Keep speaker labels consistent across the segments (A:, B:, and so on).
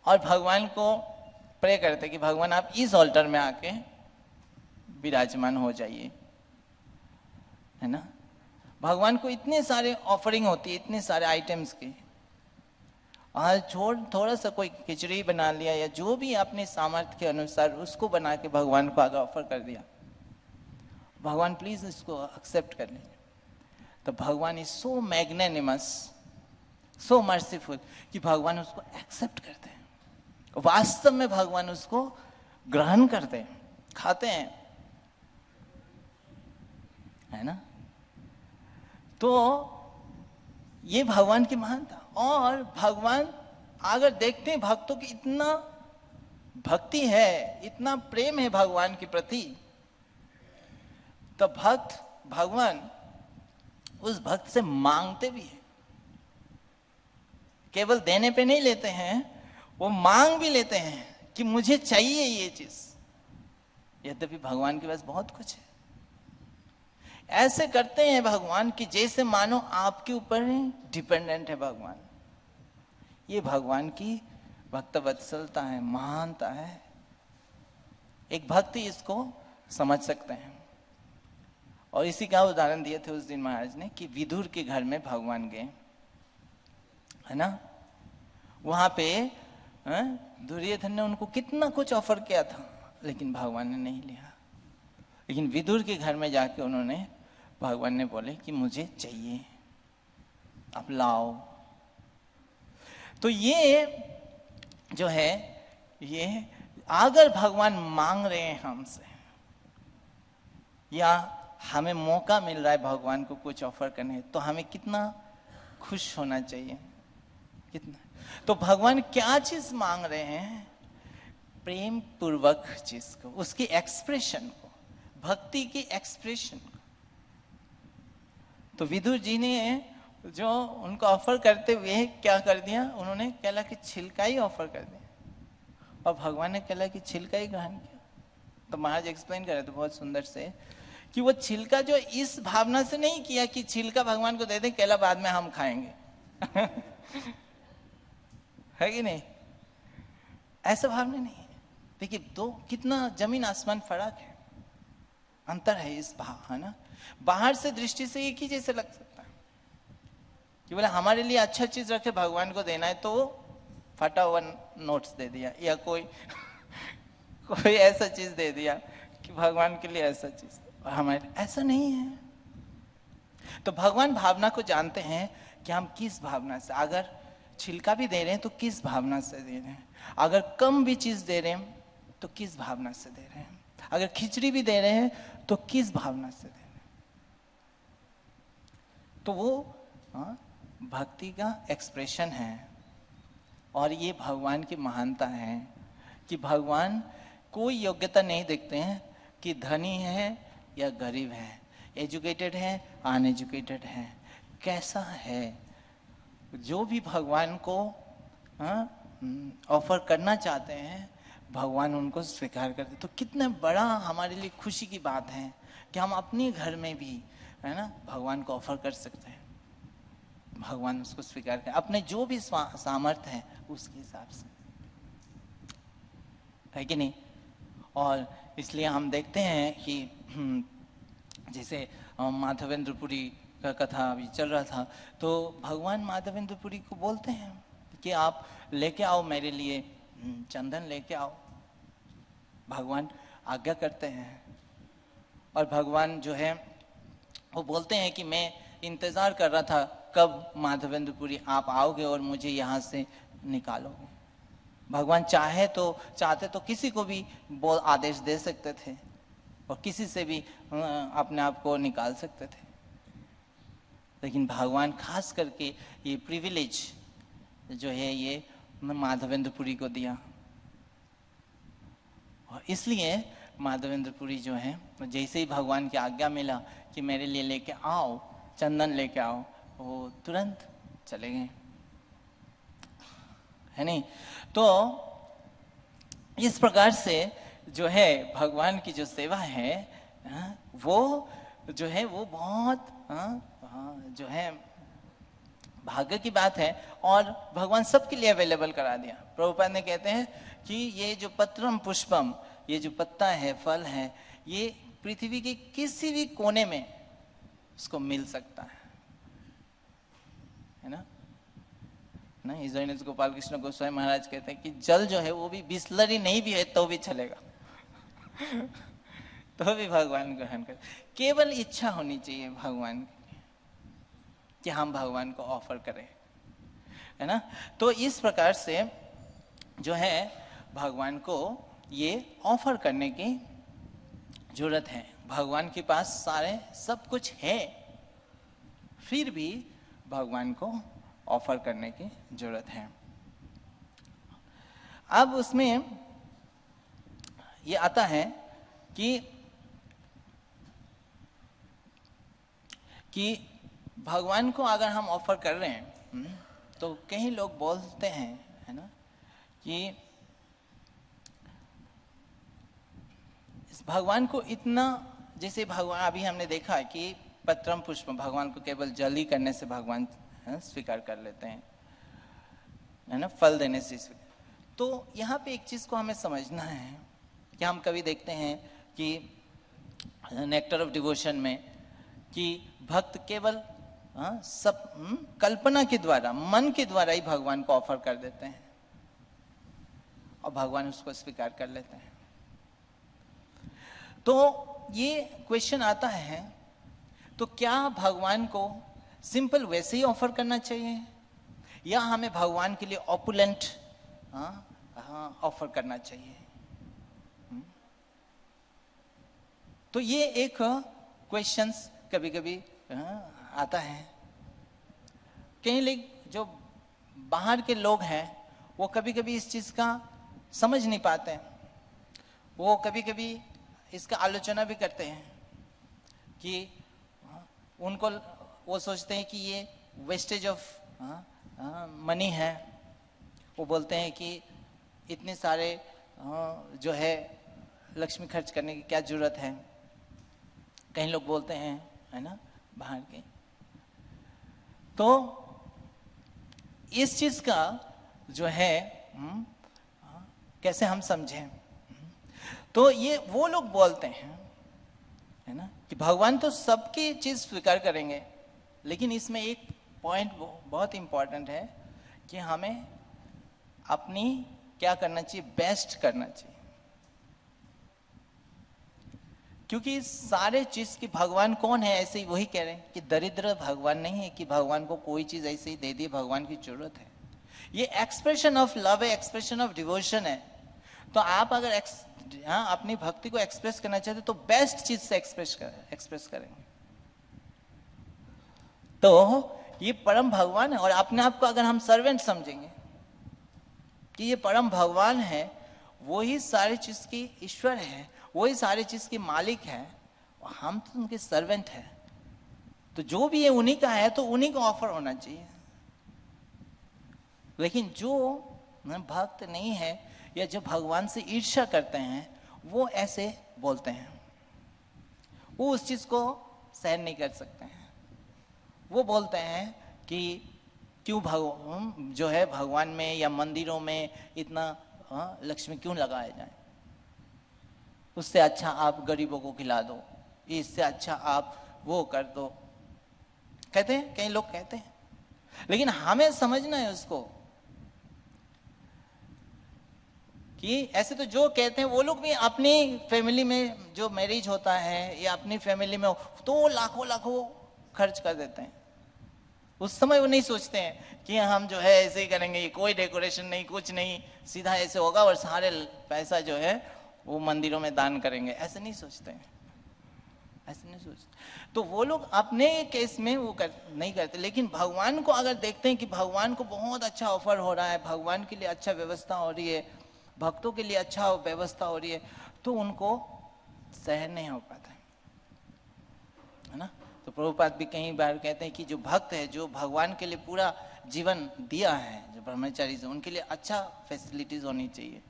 A: और भगवान को प्रे करते कि भगवान आप इस ऑल्टर में आके विराजमान हो जाइए, है ना। भगवान को इतने सारे ऑफरिंग होती है, इतने सारे आइटम्स की, और थोड़ा सा कोई खिचड़ी बना लिया या जो भी अपने सामर्थ्य के अनुसार उसको बना के भगवान को आगे ऑफर कर दिया, भगवान प्लीज इसको एक्सेप्ट कर लीजिए। तो भगवान इज सो मैग्नेनिमस, सो मर्सीफुल कि भगवान उसको एक्सेप्ट करते हैं, वास्तव में भगवान उसको ग्रहण करते हैं, खाते हैं, है ना। तो ये भगवान की महानता। और भगवान अगर देखते हैं भक्तों की इतना भक्ति है, इतना प्रेम है भगवान के प्रति, तो भगवान उस भक्त से मांगते भी हैं, केवल देने पे नहीं लेते हैं, वो मांग भी लेते हैं कि मुझे चाहिए ये चीज, यद्यपि भगवान के पास बहुत कुछ है। ऐसे करते हैं भगवान कि जैसे मानो आपके ऊपर डिपेंडेंट है भगवान। ये भगवान की भक्त वत्सलता है, महानता है। एक भक्त ही इसको समझ सकते हैं। और इसी का उदाहरण दिए थे उस दिन महाराज ने कि विदुर के घर में भगवान गए, है ना। वहां पे दुर्योधन ने उनको कितना कुछ ऑफर किया था, लेकिन भगवान ने नहीं लिया। लेकिन विदुर के घर में जाके उन्होंने, भगवान ने बोले कि मुझे चाहिए, आप लाओ। तो ये जो है, ये अगर भगवान मांग रहे हैं हमसे, या हमें मौका मिल रहा है भगवान को कुछ ऑफर करने, तो हमें कितना खुश होना चाहिए, कितना। तो भगवान क्या चीज मांग रहे हैं? प्रेम पूर्वक चीज को, उसकी एक्सप्रेशन को, भक्ति की एक्सप्रेशन को। तो विदुर जी ने जो उनको ऑफर करते हुए क्या कर दिया, उन्होंने कहला कि छिलका ही ऑफर कर दिया, और भगवान ने कहला कि छिलका ही ग्रहण किया। तो महाराज एक्सप्लेन कर रहे थे बहुत सुंदर से कि वो छिलका जो इस भावना से नहीं किया कि छिलका भगवान को दे दें, केला बाद में हम खाएंगे है कि नहीं, ऐसा भावना नहीं है। देखिए दो कितना जमीन आसमान फर्क है, अंतर है इस भाव, है ना। बाहर से दृष्टि से एक ही जैसे लग सकता है कि बोले हमारे लिए अच्छा चीज रखे भगवान को देना है, तो फटा हुआ नोट्स दे दिया, या कोई कोई ऐसा चीज दे दिया कि भगवान के लिए ऐसा चीज, और हमारे ऐसा नहीं है। तो भगवान भावना को जानते हैं कि हम किस भावना से, अगर छिलका भी दे रहे हैं तो किस भावना से दे रहे हैं, अगर कम भी चीज दे रहे हैं तो किस भावना से दे रहे हैं, अगर खिचड़ी भी दे रहे हैं तो किस भावना से दे रहे हैं। तो वो भक्ति का एक्सप्रेशन है। और ये भगवान की महानता है कि भगवान कोई योग्यता नहीं देखते हैं कि धनी है या गरीब है, एजुकेटेड है अनएजुकेटेड है, कैसा है। जो भी भगवान को ऑफर करना चाहते हैं, भगवान उनको स्वीकार करते। तो कितना बड़ा हमारे लिए खुशी की बात है कि हम अपने घर में भी, है ना, भगवान को ऑफर कर सकते हैं, भगवान उसको स्वीकार करें अपने जो भी सामर्थ्य है उसके हिसाब से, है कि नहीं। और इसलिए हम देखते हैं कि जैसे माधवेंद्रपुरी का कथा अभी चल रहा था, तो भगवान माधवेंद्रपुरी को बोलते हैं कि आप लेके आओ मेरे लिए चंदन लेके आओ। भगवान आज्ञा करते हैं, और भगवान जो है वो बोलते हैं कि मैं इंतजार कर रहा था कब माधवेंद्रपुरी आप आओगे और मुझे यहाँ से निकालोगे। भगवान चाहते तो किसी को भी बोल आदेश दे सकते थे और किसी से भी अपने आप को निकाल सकते थे, लेकिन भगवान खास करके ये प्रिविलेज जो है ये माधवेंद्रपुरी को दिया। और इसलिए माधवेंद्रपुरी जो है, जैसे ही भगवान की आज्ञा मिला कि मेरे लिए लेके आओ, चंदन लेके आओ, वो तुरंत चले गए, है नहीं। तो इस प्रकार से जो है भगवान की जो सेवा है वो जो है वो बहुत जो है भाग्य की बात है, और भगवान सबके लिए अवेलेबल करा दिया। प्रभुपाद ने कहते हैं कि ये जो पत्रम पुष्पम, ये जो पत्ता है, फल है, ये पृथ्वी के किसी भी कोने में उसको मिल सकता है ना। इस गोपाल कृष्ण गोस्वामी महाराज कहते हैं कि जल जो है वो भी बिस्लरी नहीं भी है तो भी चलेगा तो भी भगवान ग्रहण कर। केवल इच्छा होनी चाहिए भगवान की कि हम भगवान को ऑफर करें, है ना। तो इस प्रकार से जो है भगवान को ये ऑफर करने की जरूरत है। भगवान के पास सारे सब कुछ है, फिर भी भगवान को ऑफर करने की जरूरत है। अब उसमें ये आता है कि भगवान को अगर हम ऑफर कर रहे हैं तो कई लोग बोलते हैं, है ना, कि इस भगवान को इतना, जैसे भगवान अभी हमने देखा कि पत्रम पुष्प, भगवान को केवल जल ही करने से भगवान स्वीकार कर लेते हैं, है ना, फल देने से। तो यहाँ पे एक चीज को हमें समझना है कि हम कभी देखते हैं कि नेक्टर ऑफ डिवोशन में कि भक्त केवल सब कल्पना के द्वारा, मन के द्वारा ही भगवान को ऑफर कर देते हैं और भगवान उसको स्वीकार कर लेते हैं। तो ये क्वेश्चन आता है, तो क्या भगवान को सिंपल वैसे ही ऑफर करना चाहिए या हमें भगवान के लिए ऑपुलेंट ऑफर करना चाहिए? तो ये एक क्वेश्चंस कभी कभी आता है। कई लोग जो बाहर के लोग हैं वो कभी कभी इस चीज का समझ नहीं पाते हैं, वो कभी कभी इसका आलोचना भी करते हैं कि उनको, वो सोचते हैं कि ये वेस्टेज ऑफ मनी है। वो बोलते हैं कि इतने सारे जो है लक्ष्मी खर्च करने की क्या जरूरत है। कई लोग बोलते हैं, है ना, बाहर के। तो इस चीज का जो है कैसे हम समझें? तो ये वो लोग बोलते हैं, है ना, कि भगवान तो सबकी चीज स्वीकार करेंगे, लेकिन इसमें एक पॉइंट बहुत इंपॉर्टेंट है कि हमें अपनी क्या करना चाहिए, बेस्ट करना चाहिए। क्योंकि सारे चीज की भगवान कौन है, ऐसे ही वही कह रहे हैं कि दरिद्र भगवान नहीं है कि भगवान को कोई चीज ऐसे ही दे दी, भगवान की जरूरत है। ये एक्सप्रेशन ऑफ लव है, एक्सप्रेशन ऑफ डिवोशन है। तो आप अगर अपनी भक्ति को एक्सप्रेस करना चाहते तो बेस्ट चीज से एक्सप्रेस करेंगे। तो ये परम भगवान है, और अपने आप को अगर हम सर्वेंट समझेंगे कि ये परम भगवान है, वही सारी चीज की ईश्वर है, वही सारी चीज के मालिक है, और हम तो उनके सर्वेंट हैं। तो जो भी है उन्हीं का है, तो उन्हीं को ऑफर होना चाहिए। लेकिन जो भक्त नहीं है या जो भगवान से ईर्ष्या करते हैं, वो ऐसे बोलते हैं, वो उस चीज को सहन नहीं कर सकते हैं। वो बोलते हैं कि क्यों भगवान जो है भगवान में या मंदिरों में इतना लक्ष्मी क्यों लगाया जाए, उससे अच्छा आप गरीबों को खिला दो, इससे अच्छा आप वो कर दो, कहते हैं, कई लोग कहते हैं। लेकिन हमें समझना है उसको कि ऐसे तो जो कहते हैं वो लोग भी अपनी फैमिली में जो मैरिज होता है या अपनी फैमिली में तो लाखों लाखों खर्च कर देते हैं। उस समय वो नहीं सोचते हैं कि हम जो है ऐसे ही करेंगे, कोई डेकोरेशन नहीं, कुछ नहीं, सीधा ऐसे होगा और सारे पैसा जो है वो मंदिरों में दान करेंगे, ऐसे नहीं सोचते हैं, ऐसे नहीं सोचते। तो वो लोग अपने केस में वो नहीं करते। लेकिन भगवान को अगर देखते हैं कि भगवान को बहुत अच्छा ऑफर हो रहा है, भगवान के लिए अच्छा व्यवस्था हो रही है, भक्तों के लिए अच्छा व्यवस्था हो रही है, तो उनको सहन नहीं हो पाता है ना। तो प्रभुपाद भी कई बार कहते हैं कि जो भक्त है, जो भगवान के लिए पूरा जीवन दिया है, जो ब्रह्मचारी से, उनके लिए अच्छा फैसिलिटीज होनी चाहिए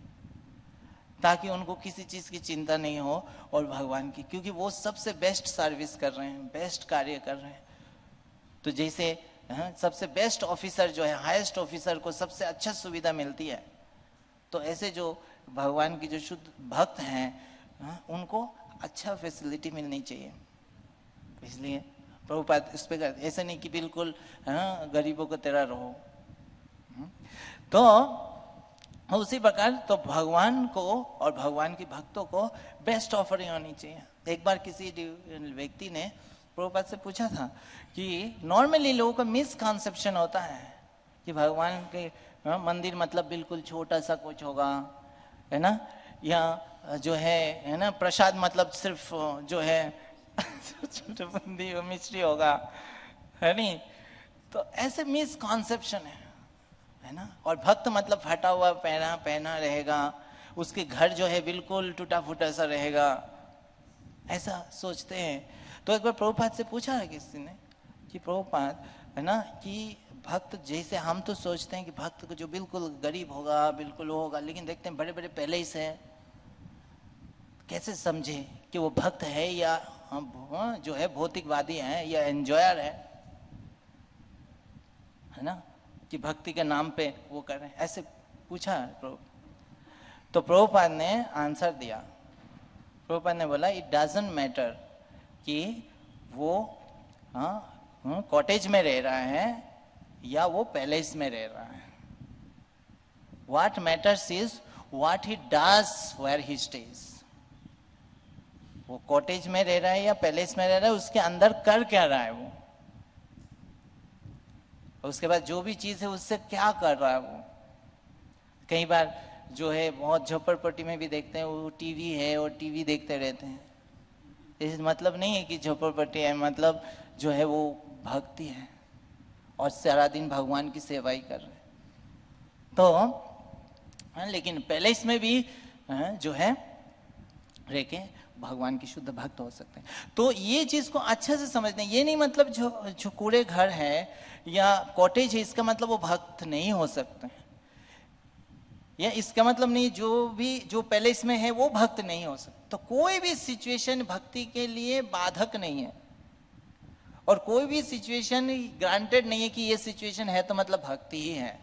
A: ताकि उनको किसी चीज की चिंता नहीं हो, और भगवान की, क्योंकि वो सबसे बेस्ट सर्विस कर रहे हैं, बेस्ट कार्य कर रहे हैं। तो जैसे सबसे बेस्ट ऑफिसर जो है, हाईएस्ट ऑफिसर को सबसे अच्छा सुविधा मिलती है, तो ऐसे जो भगवान की जो शुद्ध भक्त हैं उनको अच्छा फैसिलिटी मिलनी चाहिए। इसलिए प्रभुपाद इस पे करते, ऐसे नहीं कि बिल्कुल गरीबों को तेरा रहो। तो उसी प्रकार तो भगवान को और भगवान के भक्तों को बेस्ट ऑफरिंग होनी चाहिए। एक बार किसी व्यक्ति ने प्रभुपाद से पूछा था कि नॉर्मली लोगों का मिसकंसेप्शन होता है कि भगवान के मंदिर मतलब बिल्कुल छोटा सा कुछ होगा, है ना, या जो है ना प्रसाद मतलब सिर्फ जो है छोटे बंदी मिश्री होगा, है नहीं। तो ऐसे मिसकंसेप्शन है ना। और भक्त मतलब फटा हुआ पहना पहना रहेगा, उसके घर जो है बिल्कुल टूटा फूटा सा रहेगा, ऐसा सोचते हैं। तो एक बार प्रभुपाद से पूछा है किसी ने कि प्रभुपाद, है ना, कि भक्त जैसे हम तो सोचते हैं कि भक्त को जो बिल्कुल गरीब होगा बिल्कुल वो होगा, लेकिन देखते हैं बड़े बड़े पहले ही से, कैसे समझे कि वो भक्त है या हम जो है भौतिकवादी है या एंजॉयर है ना, कि भक्ति के नाम पे वो कर रहे हैं, ऐसे पूछा प्रभु। तो प्रभुपाद ने आंसर दिया। प्रभुपाद ने बोला इट डजंट मैटर कि वो कॉटेज में रह रहा है या वो पैलेस में रह रहा है। What matters is what he does where he stays. वो कॉटेज में रह रहा है या पैलेस में रह रहा है, उसके अंदर कर क्या रहा है वो, उसके बाद जो भी चीज है उससे क्या कर रहा है वो। कई बार जो है बहुत झोपड़पट्टी में भी देखते हैं वो टीवी है और टीवी देखते रहते हैं। इस मतलब नहीं है कि झोपड़पट्टी है, मतलब जो है वो भक्ति है और सारा दिन भगवान की सेवा ही कर रहे हैं। तो लेकिन पैलेस में भी जो है रह के भगवान की शुद्ध भक्त हो सकते हैं। तो ये चीज को अच्छे से समझते हैं। ये नहीं मतलब जो कूड़े घर है या कॉटेज है इसका मतलब वो भक्त नहीं हो सकते, या इसका मतलब नहीं जो पैलेस में है वो भक्त नहीं हो सकता। तो कोई भी सिचुएशन भक्ति के लिए बाधक नहीं है और कोई भी सिचुएशन ग्रांटेड नहीं है कि ये सिचुएशन है तो मतलब भक्ति ही है।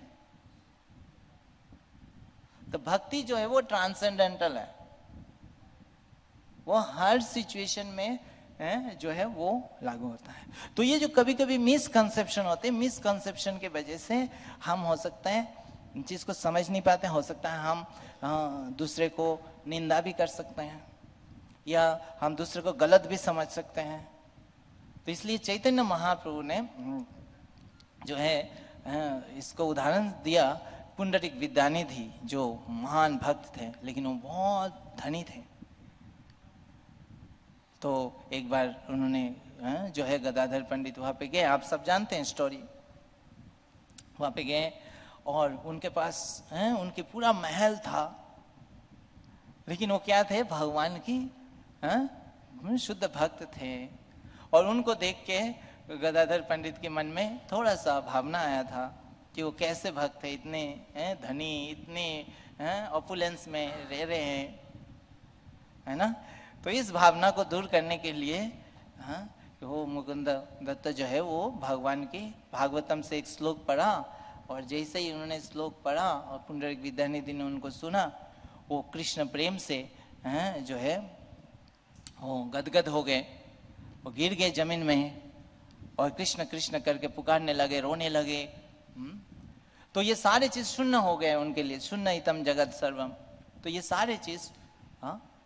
A: तो भक्ति जो है वो ट्रांसेंडेंटल है, वो हर सिचुएशन में जो है वो लागू होता है। तो ये जो कभी कभी मिसकंसेप्शन होते हैं, मिसकंसेप्शन के वजह से हम हो सकता है चीज को समझ नहीं पाते, हो सकता है हम दूसरे को निंदा भी कर सकते हैं या हम दूसरे को गलत भी समझ सकते हैं। तो इसलिए चैतन्य महाप्रभु ने जो है इसको उदाहरण दिया। पुंडरीक विद्यानिधि जो महान भक्त थे लेकिन वो बहुत धनी थे। तो एक बार उन्होंने जो है गदाधर पंडित वहां पे गए, आप सब जानते हैं स्टोरी। वहां पे गए और उनके पास उनके पूरा महल था, लेकिन वो क्या थे, भगवान की शुद्ध भक्त थे। और उनको देख के गदाधर पंडित के मन में थोड़ा सा भावना आया था कि वो कैसे भक्त है, इतने धनी, इतने ऑपुलेंस में रह रहे हैं, है ना। तो इस भावना को दूर करने के लिए वो मुकुंद दत्त जो है वो भगवान की भागवतम से एक श्लोक पढ़ा, और जैसे ही उन्होंने श्लोक पढ़ा और पुंडरीक विद्यानिधि ने उनको सुना, वो कृष्ण प्रेम से जो है वो गदगद हो गए, वो गिर गए जमीन में और कृष्ण कृष्ण करके पुकारने लगे, रोने लगे। तो ये सारे चीज शून्य हो गए उनके लिए, शून्य इतम जगत सर्वम। तो ये सारे चीज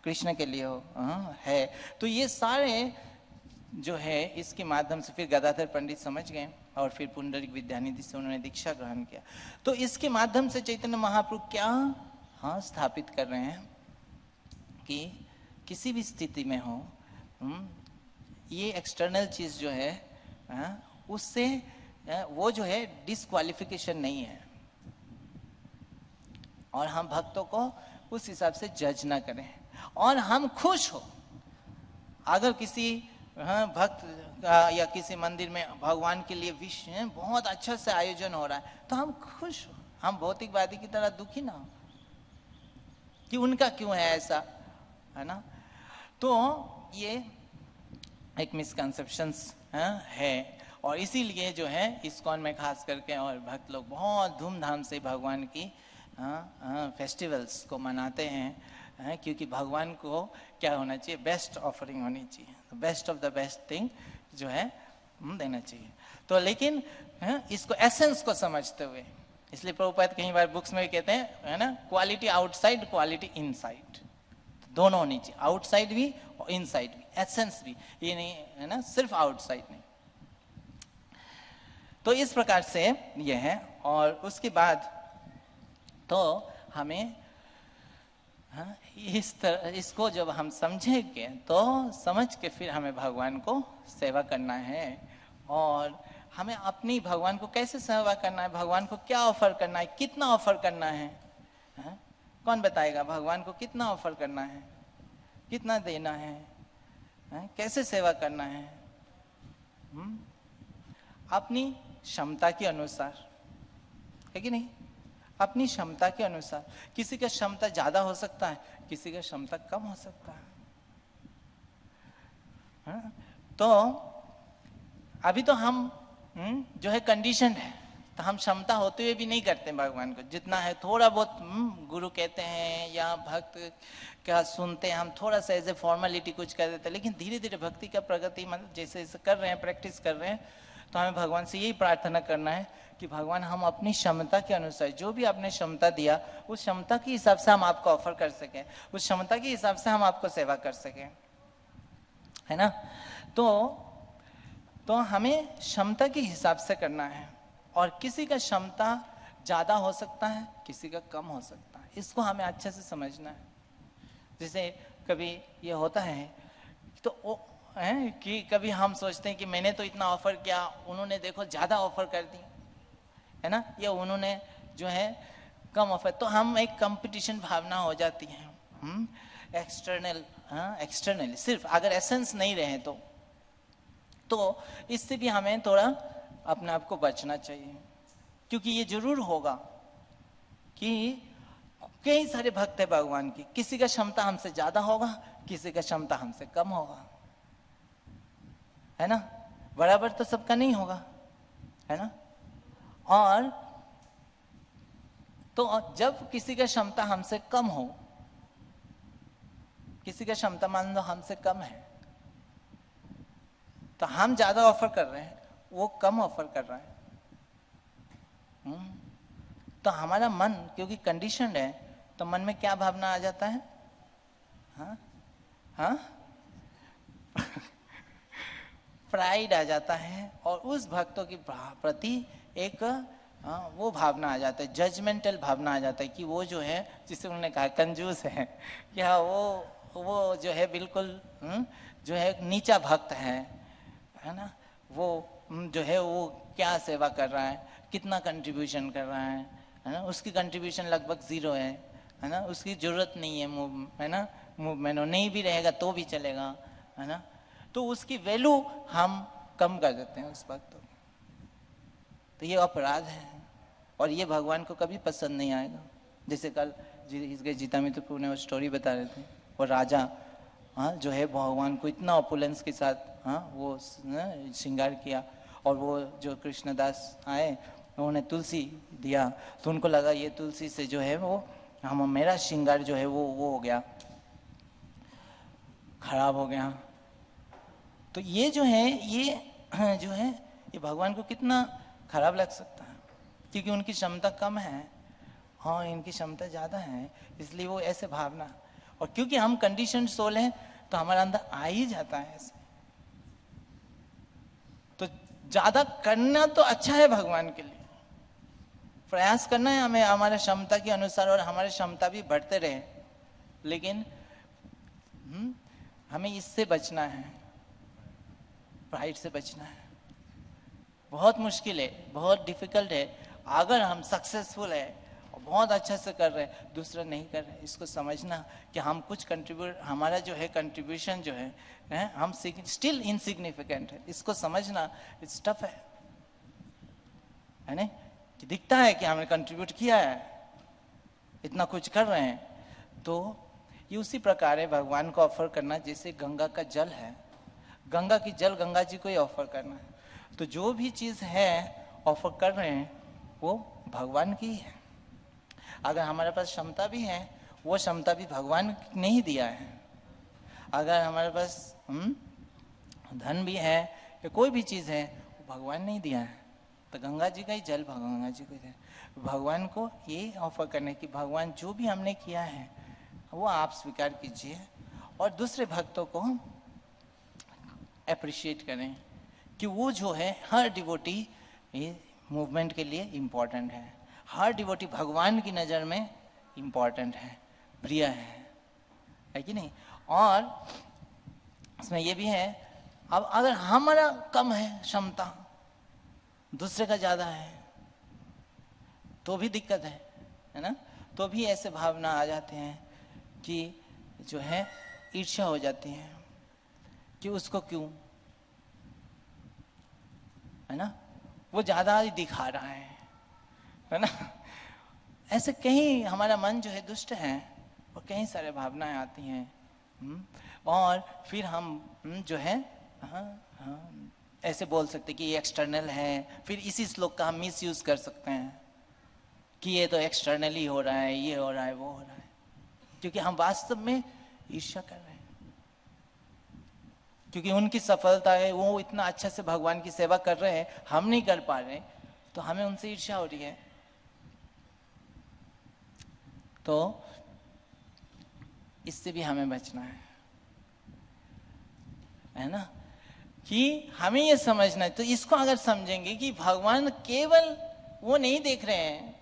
A: कृष्ण के लिए है। तो ये सारे जो है इसके माध्यम से फिर गदाधर पंडित समझ गए और फिर पुंडरीक विद्यानिधि से उन्होंने दीक्षा ग्रहण किया। तो इसके माध्यम से चैतन्य महाप्रभु क्या स्थापित कर रहे हैं कि किसी भी स्थिति में हो, ये एक्सटर्नल चीज जो है उससे वो जो है डिस्क्वालिफिकेशन नहीं है, और हम भक्तों को उस हिसाब से जज ना करें। और हम खुश हो अगर किसी भक्त या किसी मंदिर में भगवान के लिए विश्व बहुत अच्छा से आयोजन हो रहा है तो हम खुश हो, हम भौतिकवादी की तरह दुखी ना हो कि उनका क्यों है ऐसा, है ना। तो ये एक मिसकंसेप्शंस है। और इसीलिए जो है इस्कॉन में खास करके और भक्त लोग बहुत धूमधाम से भगवान की फेस्टिवल्स को मनाते हैं, क्योंकि भगवान को क्या होना चाहिए, बेस्ट ऑफरिंग होनी चाहिए, best of the best thing जो है देना चाहिए। तो लेकिन इसको एसेंस को समझते हुए, इसलिए प्रभुपाद कई बार बुक्स में भी कहते हैं, है ना, क्वालिटी आउटसाइड, क्वालिटी इनसाइड, दोनों होनी चाहिए, आउटसाइड भी और इनसाइड भी, एसेंस भी, ये नहीं है ना सिर्फ आउटसाइड नहीं। तो इस प्रकार से ये है। और उसके बाद तो हमें इस तरह इसको जब हम समझेंगे तो समझ के फिर हमें भगवान को सेवा करना है। और हमें अपनी भगवान को कैसे सेवा करना है, भगवान को क्या ऑफर करना है, कितना ऑफर करना है, कौन बताएगा भगवान को कितना ऑफर करना है, कितना देना है, कैसे सेवा करना है? अपनी क्षमता के अनुसार, है कि नहीं, अपनी क्षमता के अनुसार। किसी का क्षमता ज्यादा हो सकता है, किसी का क्षमता कम हो सकता है। तो अभी तो हम जो है कंडीशन है, तो हम क्षमता होते हुए भी नहीं करते भगवान को, जितना है थोड़ा बहुत गुरु कहते हैं या भक्त क्या सुनते हैं, हम थोड़ा सा एज ए फॉर्मेलिटी कुछ कर देते हैं। लेकिन धीरे धीरे भक्ति का प्रगति, मतलब जैसे जैसे कर रहे हैं, प्रैक्टिस कर रहे हैं, तो हमें भगवान से यही प्रार्थना करना है कि भगवान हम अपनी क्षमता के अनुसार, जो भी आपने क्षमता दिया, उस क्षमता के हिसाब से हम आपको ऑफर कर सकें, उस क्षमता के हिसाब से हम आपको सेवा कर सकें, है ना। तो हमें क्षमता के हिसाब से करना है। और किसी का क्षमता ज्यादा हो सकता है, किसी का कम हो सकता है, इसको हमें अच्छे से समझना है। जैसे कभी ये होता है तो है कि कभी हम सोचते हैं कि मैंने तो इतना ऑफर किया, उन्होंने देखो ज्यादा ऑफर कर दी, है ना, या उन्होंने जो है कम ऑफर, तो हम एक कंपटीशन भावना हो जाती है एक्सटर्नली, सिर्फ अगर एसेंस नहीं रहे तो इससे भी हमें थोड़ा अपने आप को बचना चाहिए। क्योंकि ये जरूर होगा कि कई सारे भक्त है भगवान की, किसी का क्षमता हमसे ज्यादा होगा, किसी का क्षमता हमसे कम होगा, है ना, बराबर तो सबका नहीं होगा, है ना। और तो जब किसी का क्षमता हमसे कम हो, किसी का क्षमता मान लो हमसे कम है, तो हम ज्यादा ऑफर कर रहे हैं, वो कम ऑफर कर रहा है, तो हमारा मन क्योंकि कंडीशनड है, तो मन में क्या भावना आ जाता है, प्राइड आ जाता है, और उस भक्तों के प्रति एक वो भावना आ जाता है, जजमेंटल भावना आ जाता है कि वो जो है, जिसे उन्होंने कहा कंजूस है, क्या वो जो है बिल्कुल जो है नीचा भक्त है ना, वो जो है वो क्या सेवा कर रहा है, कितना कंट्रीब्यूशन कर रहा है ना, उसकी कंट्रीब्यूशन लगभग 0 है ना, उसकी जरूरत नहीं है है ना, मूवमेंट नहीं भी रहेगा तो भी चलेगा, है ना। तो उसकी वैल्यू हम कम कर देते हैं उस वक्त। तो ये अपराध है, और ये भगवान को कभी पसंद नहीं आएगा। जैसे कल गीता मित्र प्रभु ने वो स्टोरी बता रहे थे, वो राजा जो है भगवान को इतना ऑपुलेंस के साथ वो श्रृंगार किया, और वो जो कृष्णदास आए उन्होंने तुलसी दिया, तो उनको लगा ये तुलसी से जो है वो मेरा श्रृंगार जो है वो हो गया, खराब हो गया। तो ये जो है ये भगवान को कितना खराब लग सकता है, क्योंकि उनकी क्षमता कम है, इनकी क्षमता ज्यादा है, इसलिए वो ऐसे भावना, और क्योंकि हम कंडीशन सोल हैं तो हमारे अंदर आ ही जाता है ऐसे। तो ज्यादा करना तो अच्छा है भगवान के लिए, प्रयास करना है हमें हमारे क्षमता के अनुसार, और हमारी क्षमता भी बढ़ते रहे, लेकिन हमें इससे बचना है, प्राइड से बचना है। बहुत मुश्किल है, बहुत डिफिकल्ट है। अगर हम सक्सेसफुल है और बहुत अच्छा से कर रहे हैं, दूसरा नहीं कर रहे, इसको समझना कि हम कुछ हमारा जो है कंट्रीब्यूशन जो है हम स्टिल इनसिग्निफिकेंट है, इसको समझना इट्स टफ है ना, कि दिखता है कि हमने कंट्रीब्यूट किया है, इतना कुछ कर रहे हैं। तो ये उसी प्रकार है भगवान को ऑफर करना, जैसे गंगा का जल है, गंगा की जल गंगा जी को ही ऑफर करना है। तो जो भी चीज़ है ऑफर कर रहे हैं वो भगवान की ही है। अगर हमारे पास क्षमता भी है, वो क्षमता भी भगवान ने ही दिया है। अगर हमारे पास धन भी है या कोई भी चीज़ है, वो भगवान ने ही दिया है। तो गंगा जी का ही जल गंगा जी को दिया। भगवान को ये ऑफर करने की, भगवान जो भी हमने किया है वो आप स्वीकार कीजिए और दूसरे भक्तों को अप्रिशिएट करें कि वो जो है हर डिवोटी ये मूवमेंट के लिए इम्पोर्टेंट है, हर डिवोटी भगवान की नज़र में इम्पोर्टेंट है, प्रिय है कि नहीं। और इसमें ये भी है, अब अगर हमारा कम है क्षमता, दूसरे का ज़्यादा है, तो भी दिक्कत है ना। तो भी ऐसे भावना आ जाते हैं कि जो है ईर्ष्या हो जाती है कि उसको क्यों, है ना, वो ज़्यादा ही दिखा रहा है ना। ऐसे कहीं हमारा मन जो है दुष्ट है और कई सारे भावनाएं आती हैं। और फिर हम जो है ऐसे बोल सकते कि ये एक्सटर्नल है, फिर इसी श्लोक का हम मिस यूज कर सकते हैं कि ये तो एक्सटर्नली हो रहा है, ये हो रहा है, वो हो रहा है, क्योंकि हम वास्तव में ईर्ष्या कर रहे हैं। क्योंकि उनकी सफलता है, वो इतना अच्छा से भगवान की सेवा कर रहे हैं, हम नहीं कर पा रहे, तो हमें उनसे ईर्ष्या हो रही है। तो इससे भी हमें बचना है ना, कि हमें ये समझना है। तो इसको अगर समझेंगे कि भगवान केवल वो नहीं देख रहे हैं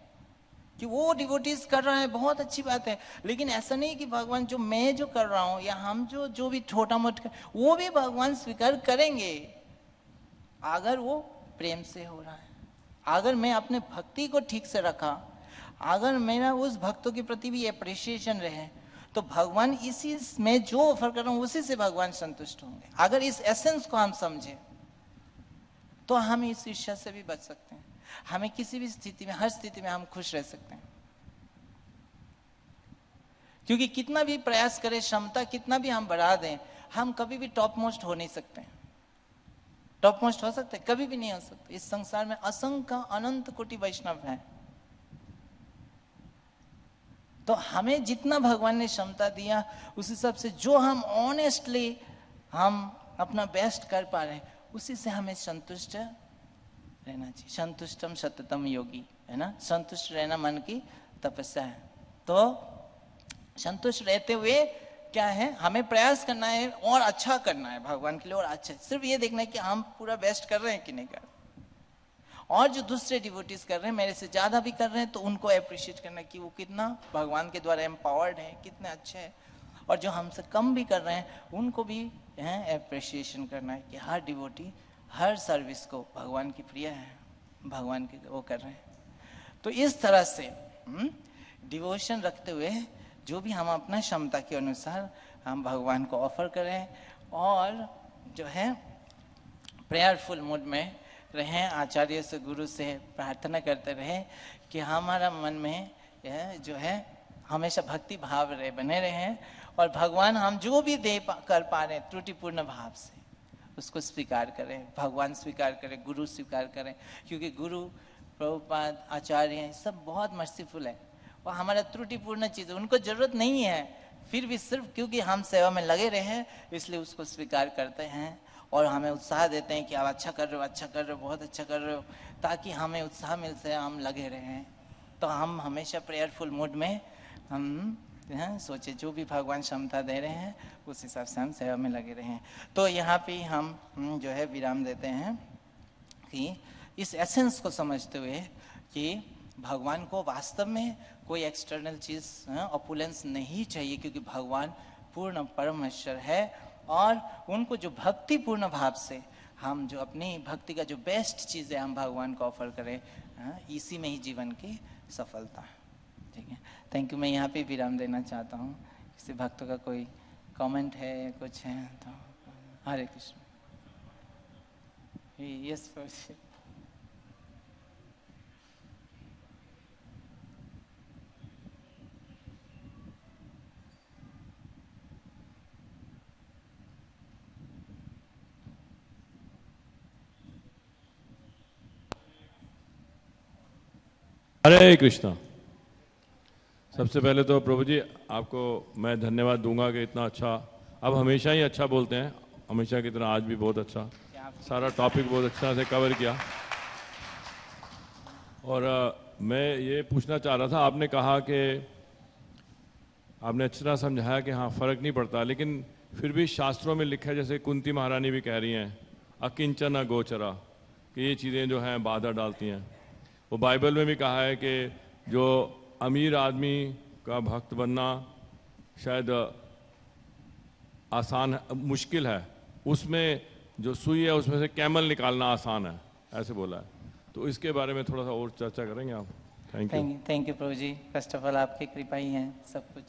A: कि वो डिवोटीज कर रहा है, बहुत अच्छी बात है, लेकिन ऐसा नहीं कि भगवान जो मैं जो कर रहा हूं या हम जो भी छोटा मोटा, वो भी भगवान स्वीकार करेंगे अगर वो प्रेम से हो रहा है, अगर मैं अपने भक्ति को ठीक से रखा, अगर मेरा उस भक्तों के प्रति भी अप्रिसिएशन रहे, तो भगवान इसी में जो ऑफर कर रहा हूं उसी से भगवान संतुष्ट होंगे। अगर इस एसेंस को हम समझे तो हम इस ईर्ष्या से भी बच सकते हैं। हमें किसी भी स्थिति में, हर स्थिति में हम खुश रह सकते हैं, क्योंकि कितना भी प्रयास करें, क्षमता कितना भी हम बढ़ा दें, हम कभी भी टॉप मोस्ट हो नहीं सकते। टॉप मोस्ट हो सकते? कभी भी नहीं हो सकते। इस संसार में असंख्य अनंत कोटि वैष्णव हैं, तो हमें जितना भगवान ने क्षमता दिया उस हिसाब से जो हम ऑनेस्टली हम अपना बेस्ट कर पा रहे हैं, उसी से हमें संतुष्ट रहना चाहिए। संतुष्टम सततम योगी, है ना, संतुष्ट रहना मन की तपस्या है। तो संतुष्ट रहते हुए क्या है, हमें प्रयास करना है और अच्छा करना है भगवान के लिए, और अच्छा, सिर्फ ये देखना है कि हम पूरा बेस्ट कर रहे हैं कि नहीं कर रहे। और जो दूसरे डिवोटीज कर रहे हैं, मेरे से ज्यादा भी कर रहे हैं, तो उनको अप्रिशिएट करना कि वो कितना भगवान के द्वारा एम्पावर्ड है, कितने अच्छे हैं। और जो हमसे कम भी कर रहे हैं, उनको भी अप्रिशिएशन करना है कि हर डिवोटी हर सर्विस को भगवान की प्रिय है, भगवान के वो कर रहे हैं। तो इस तरह से डिवोशन रखते हुए जो भी हम अपना क्षमता के अनुसार हम भगवान को ऑफर करें, और जो है प्रेयरफुल मूड में रहें, आचार्य से, गुरु से प्रार्थना करते रहें कि हमारा मन में यह जो है हमेशा भक्ति भाव रहे, बने रहें, और भगवान हम जो भी कर पा रहे हैं त्रुटिपूर्ण भाव से उसको स्वीकार करें, भगवान स्वीकार करें, गुरु स्वीकार करें, क्योंकि गुरु, प्रभुपाद, आचार्य सब बहुत मर्सीफुल है, और हमारा त्रुटिपूर्ण चीज़ उनको जरूरत नहीं है, फिर भी सिर्फ क्योंकि हम सेवा में लगे रहे इसलिए उसको स्वीकार करते हैं और हमें उत्साह देते हैं कि आप अच्छा कर रहे हो, अच्छा कर रहे हो, बहुत अच्छा कर रहे हो, ताकि हमें उत्साह मिल से हम लगे रहें। तो हम हमेशा प्रेयरफुल मूड में हम सोचे जो भी भगवान क्षमता दे रहे हैं उस हिसाब से हम सेवा में लगे रहें। तो यहाँ पे हम जो है विराम देते हैं कि इस एसेंस को समझते हुए कि भगवान को वास्तव में कोई एक्सटर्नल चीज़, ऑपुलेंस नहीं चाहिए, क्योंकि भगवान पूर्ण परमेश्वर है, और उनको जो भक्ति पूर्ण भाव से हम जो अपनी भक्ति का जो बेस्ट चीज़ है हम भगवान को ऑफर करें, इसी में ही जीवन की सफलता है। ठीक है, थैंक यू। मैं यहाँ पे विराम देना चाहता हूँ। किसी भक्तों का कोई कमेंट है, कुछ है तो? हरे कृष्ण। Yes first.
B: हरे कृष्णा। सबसे पहले तो प्रभु जी आपको मैं धन्यवाद दूंगा कि इतना अच्छा, अब हमेशा ही अच्छा बोलते हैं, हमेशा की तरह आज भी बहुत अच्छा, सारा टॉपिक बहुत अच्छा से कवर किया। और मैं ये पूछना चाह रहा था, आपने कहा कि आपने अच्छी तरह समझाया कि हाँ फर्क नहीं पड़ता, लेकिन फिर भी शास्त्रों में लिखा है, जैसे कुंती महारानी भी कह रही हैं अकिंचन अगोचरा, कि ये चीज़ें जो हैं बाधा डालती हैं। वो बाइबल में भी कहा है कि जो अमीर आदमी का भक्त बनना शायद आसान है, मुश्किल है, उसमें जो सुई है उसमें से कैमल निकालना आसान है, ऐसे बोला है। तो इसके बारे में थोड़ा सा और चर्चा करेंगे आप?
A: Thank you Prabhu ji. First of all आपकी कृपा ही है सब कुछ।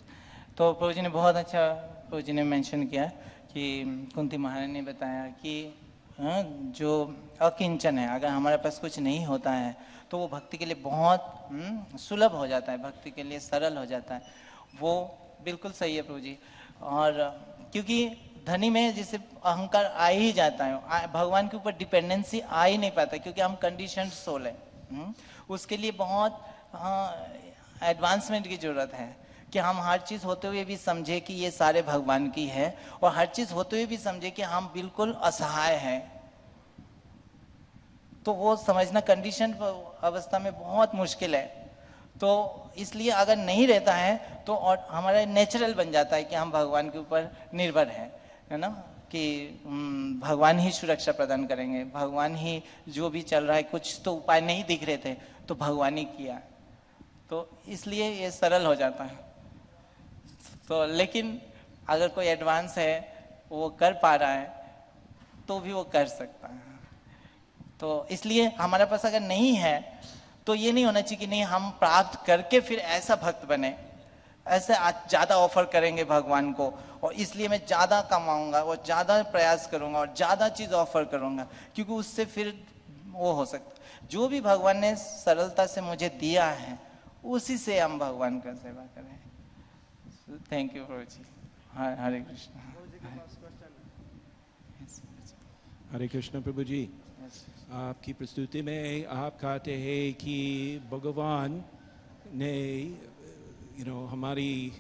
A: तो प्रभु जी ने बहुत अच्छा, प्रभु जी ने मेंशन किया कि कुंती महारानी ने बताया कि जो अकिंचन है, अगर हमारे पास कुछ नहीं होता है तो वो भक्ति के लिए बहुत सुलभ हो जाता है, भक्ति के लिए सरल हो जाता है। वो बिल्कुल सही है प्रभु जी। और क्योंकि धनी में जैसे अहंकार आ ही जाता है, भगवान के ऊपर डिपेंडेंसी आ ही नहीं पाता, क्योंकि हम कंडीशन सोल है। उसके लिए बहुत एडवांसमेंट की जरूरत है कि हम हर चीज होते हुए भी समझे कि ये सारे भगवान की है, और हर चीज होते हुए भी समझे कि हम बिल्कुल असहाय हैं। तो वो समझना कंडीशन अवस्था में बहुत मुश्किल है। तो इसलिए अगर नहीं रहता है तो और हमारा नेचुरल बन जाता है कि हम भगवान के ऊपर निर्भर है ना, कि भगवान ही सुरक्षा प्रदान करेंगे, भगवान ही जो भी चल रहा है, कुछ तो उपाय नहीं दिख रहे थे तो भगवान ही किया, तो इसलिए ये सरल हो जाता है। तो लेकिन अगर कोई एडवांस है, वो कर पा रहा है, तो भी वो कर सकता है। तो इसलिए हमारे पास अगर नहीं है तो ये नहीं होना चाहिए कि नहीं हम प्राप्त करके फिर ऐसा भक्त बने, ऐसे ज्यादा ऑफर करेंगे भगवान को, और इसलिए मैं ज्यादा कमाऊंगा और ज्यादा प्रयास करूंगा और ज्यादा चीज ऑफर करूंगा, क्योंकि उससे फिर वो हो सकता। जो भी भगवान ने सरलता से मुझे दिया है उसी से हम भगवान का सेवा करें। थैंक यू प्रभु जी। हरे कृष्ण।
C: हरे कृष्ण प्रभु जी। आपकी प्रस्तुति में आप कहते हैं कि भगवान ने हमारी,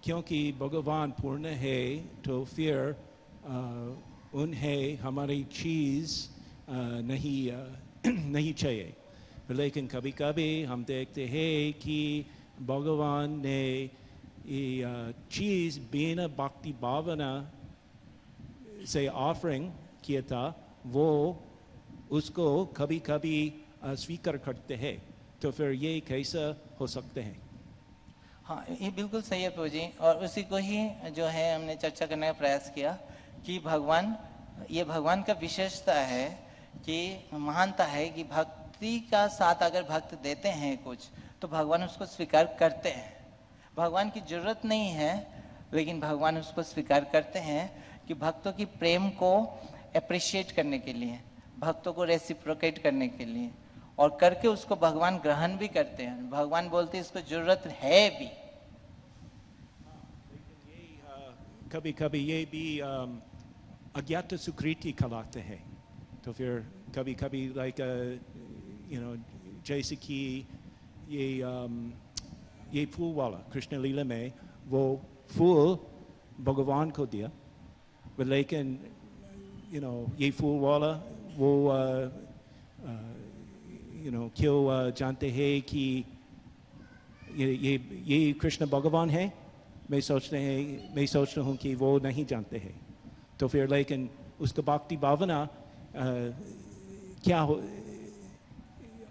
C: क्योंकि भगवान पूर्ण है तो फिर उन्हें हमारी चीज़ नहीं चाहिए। लेकिन कभी कभी हम देखते हैं कि भगवान ने ये चीज़ बिना भक्ति भावना से ऑफरिंग किया था, वो उसको कभी कभी स्वीकार करते हैं, तो फिर ये कैसा हो सकते हैं?
A: हाँ, ये बिल्कुल सही है प्रभु जी, और उसी को ही जो है हमने चर्चा करने का प्रयास किया कि भगवान, ये भगवान का विशेषता है कि महानता है कि भक्ति का साथ अगर भक्त देते हैं कुछ तो भगवान उसको स्वीकार करते हैं। भगवान की जरूरत नहीं है, लेकिन भगवान उसको स्वीकार करते हैं कि भक्तों की प्रेम को अप्रिशिएट करने के लिए, भक्तों को रेसिप्रोकेट करने के लिए, और करके उसको भगवान ग्रहण भी करते हैं। भगवान बोलते हैं इसको जरूरत है भी।
C: कभी कभी ये भी अज्ञात स्वीकृति कहलाते हैं। तो फिर कभी कभी लाइक जैसे कि ये फूल वाला कृष्ण लीला में वो फूल भगवान को दिया, लेकिन ये फूल वाला वो क्यों जानते हैं कि ये कृष्ण भगवान है? मैं सोचता हूँ कि वो नहीं जानते हैं। तो फिर लेकिन उसका भक्ति भावना क्या हो,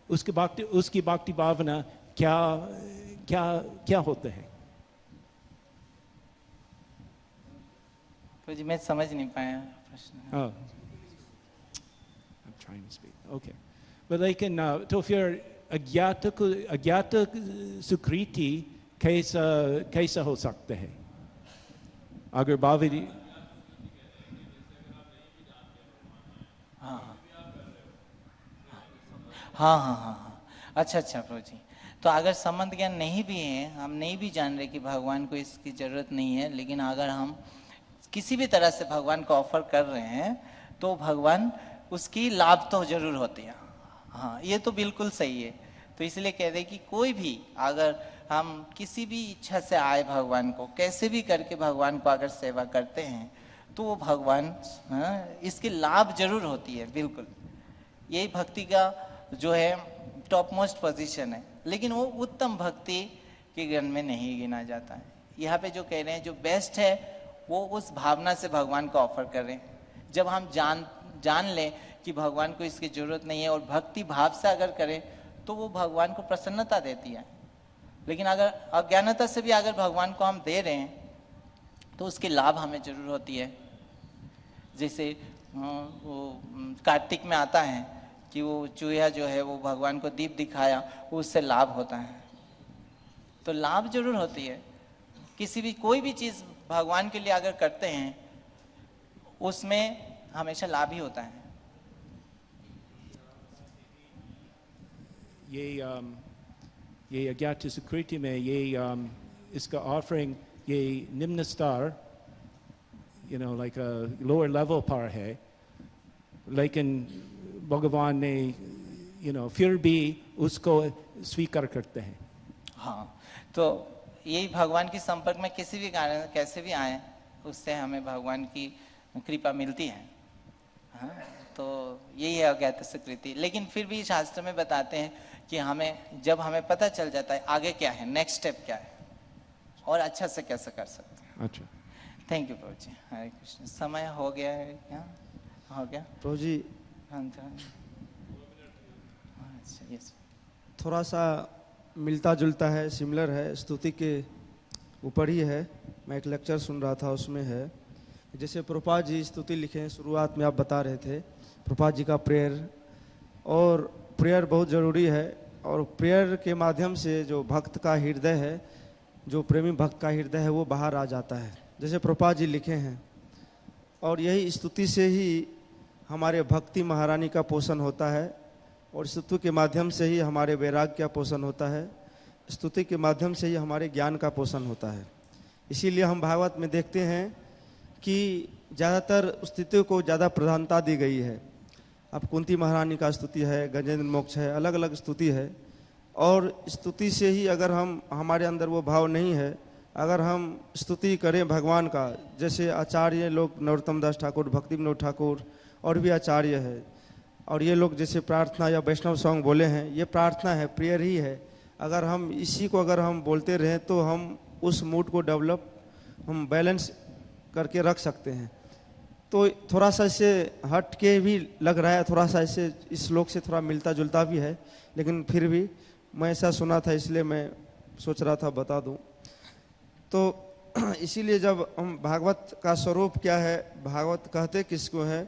C: उसकी भक्ति भावना क्या क्या क्या होता है?
A: तो जी मैं समझ नहीं पाया प्रश्न।
C: I'm trying to speak. Okay. लेकिन तो फिर अज्ञात स्वीकृति कैसा हो सकता है? अगर भावी
A: हाँ, अच्छा प्रभु जी। तो अगर संबंध ज्ञान नहीं भी है, हम नहीं भी जान रहे कि भगवान को इसकी जरूरत नहीं है, लेकिन अगर हम किसी भी तरह से भगवान को ऑफर कर रहे हैं तो भगवान उसकी लाभ तो जरूर होती है। हाँ, ये तो बिल्कुल सही है। तो इसलिए कह रहे कि कोई भी अगर हम किसी भी इच्छा से आए भगवान को, कैसे भी करके भगवान को अगर सेवा करते हैं तो वो भगवान, इसके लाभ जरूर होती है, बिल्कुल। यही भक्ति का जो है टॉप मोस्ट पोजीशन है, लेकिन वो उत्तम भक्ति के गण में नहीं गिना जाता है। यहाँ पे जो कह रहे हैं जो बेस्ट है वो उस भावना से भगवान को ऑफर कर रहे हैं। जब हम जान लें कि भगवान को इसकी जरूरत नहीं है और भक्ति भाव से अगर करें तो वो भगवान को प्रसन्नता देती है। लेकिन अगर अज्ञानता से भी अगर भगवान को हम दे रहे हैं तो उसके लाभ हमें जरूर होती है। जैसे वो कार्तिक में आता है कि वो चूहा जो है वो भगवान को दीप दिखाया, उससे लाभ होता है। तो लाभ जरूर होती है। किसी भी कोई भी चीज भगवान के लिए अगर करते हैं उसमें हमेशा लाभ ही होता है।
C: ये अज्ञात सुकृति में ये इसका ऑफरिंग ये निम्न स्तर, लाइक लोअर लेवल पर है, लेकिन भगवान ने फिर भी उसको स्वीकार करते हैं।
A: हाँ, तो यही भगवान के संपर्क में किसी भी कारण कैसे भी आए उससे हमें भगवान की कृपा मिलती है। हाँ, तो यही है अज्ञात सुकृति। लेकिन फिर भी शास्त्र में बताते हैं कि जब हमें पता चल जाता है आगे क्या है, नेक्स्ट स्टेप क्या है और अच्छा से कैसे कर सकते हैं।
C: अच्छा,
A: थैंक यू प्रभु जी। हरे कृष्ण। समय हो गया है क्या? हो गया
D: प्रभु जी?
A: हाँ, अच्छा, यस।
D: थोड़ा सा मिलता जुलता है, सिमिलर है, स्तुति के ऊपर ही है। मैं एक लेक्चर सुन रहा था, उसमें है जैसे प्रभुपाद जी स्तुति लिखे हैं, शुरुआत में आप बता रहे थे प्रभुपाद जी का प्रेयर, और प्रेयर बहुत ज़रूरी है। और प्रेयर के माध्यम से जो भक्त का हृदय है, जो प्रेमी भक्त का हृदय है, वो बाहर आ जाता है, जैसे प्रभुपाद जी लिखे हैं। और यही स्तुति से ही हमारे भक्ति महारानी का पोषण होता है, और स्तुति के माध्यम से ही हमारे वैराग्य का पोषण होता है, स्तुति के माध्यम से ही हमारे ज्ञान का पोषण होता है। इसीलिए हम भागवत में देखते हैं कि ज़्यादातर स्तुतियों को ज़्यादा प्रधानता दी गई है। अब कुंती महारानी का स्तुति है, गजेंद्र मोक्ष है, अलग अलग स्तुति है। और स्तुति से ही अगर हमारे अंदर वो भाव नहीं है, अगर हम स्तुति करें भगवान का, जैसे आचार्य लोग नरोत्तम दास ठाकुर, भक्ति विनोद ठाकुर और भी आचार्य है, और ये लोग जैसे प्रार्थना या वैष्णव सॉन्ग बोले हैं, ये प्रार्थना है, प्रेयर ही है। अगर हम इसी को अगर हम बोलते रहें तो हम उस मूड को डेवलप, हम बैलेंस करके रख सकते हैं। तो थोड़ा सा इससे हट के भी लग रहा है, थोड़ा सा इससे इस श्लोक से थोड़ा मिलता जुलता भी है, लेकिन फिर भी मैं ऐसा सुना था इसलिए मैं सोच रहा था बता दूं। तो इसीलिए जब हम भागवत का स्वरूप क्या है, भागवत कहते किसको है,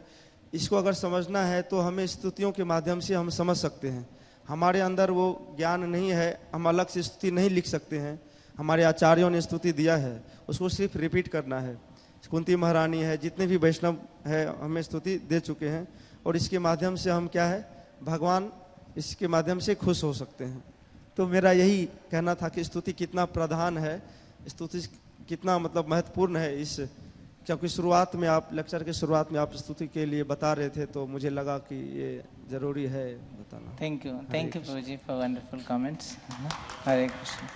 D: इसको अगर समझना है तो हमें स्तुतियों के माध्यम से हम समझ सकते हैं। हमारे अंदर वो ज्ञान नहीं है, हम अलग से स्तुति नहीं लिख सकते हैं। हमारे आचार्यों ने स्तुति दिया है, उसको सिर्फ रिपीट करना है। कुंती महारानी है, जितने भी वैष्णव है हमें स्तुति दे चुके हैं, और इसके माध्यम से हम क्या है, भगवान इसके माध्यम से खुश हो सकते हैं। तो मेरा यही कहना था कि स्तुति कितना प्रधान है, स्तुति कितना मतलब महत्वपूर्ण है इस, क्योंकि शुरुआत में आप लेक्चर के शुरुआत में आप स्तुति के लिए बता रहे थे, तो मुझे लगा कि ये जरूरी है बताना।
A: Thank you Prabhu ji for wonderful comments. Hare Krishna.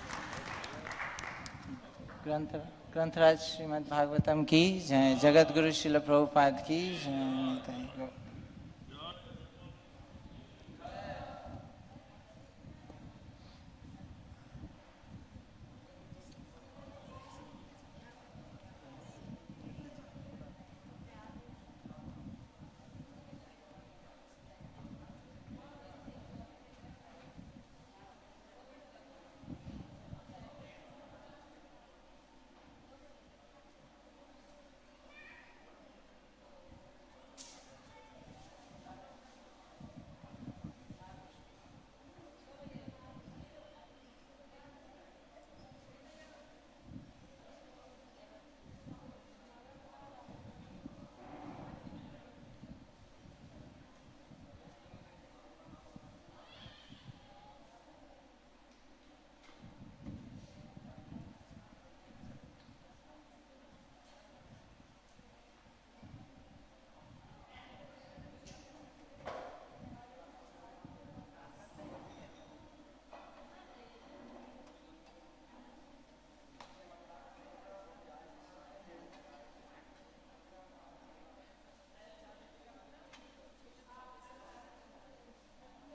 A: ग्रंथराज श्रीमद् भागवतम की जय, जगत गुरु श्रील प्रभुपाद की जय।